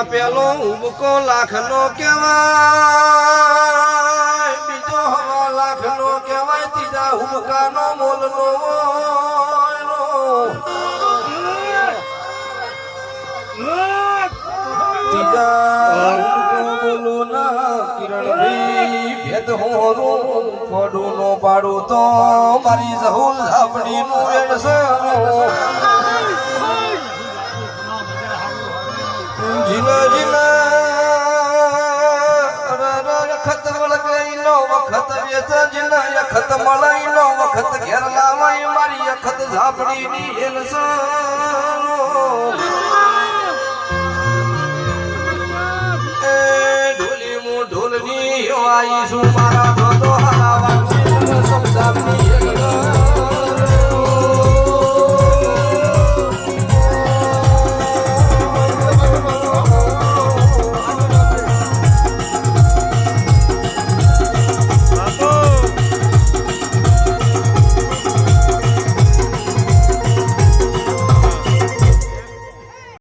પેલો ઉબકો લાખનો કેવાય, બીજો હવા લાખનો કેવાય, ત્રીજા ઉબકાનો મોલનો ત્રીજા બોલો ના કિરણભાઈ ભેદ હોરું ફોડું નો પાડું તો મારી જહુલ ઝાપડી નું જીના જીના વખત વળગાઈ નો વખત વેચા જીના વખત મળાઈ નો વખત ઘેર લાવાઈ મારી વખત ઝાપડી ની ઢોલી મુ ઢોલની આઈ છું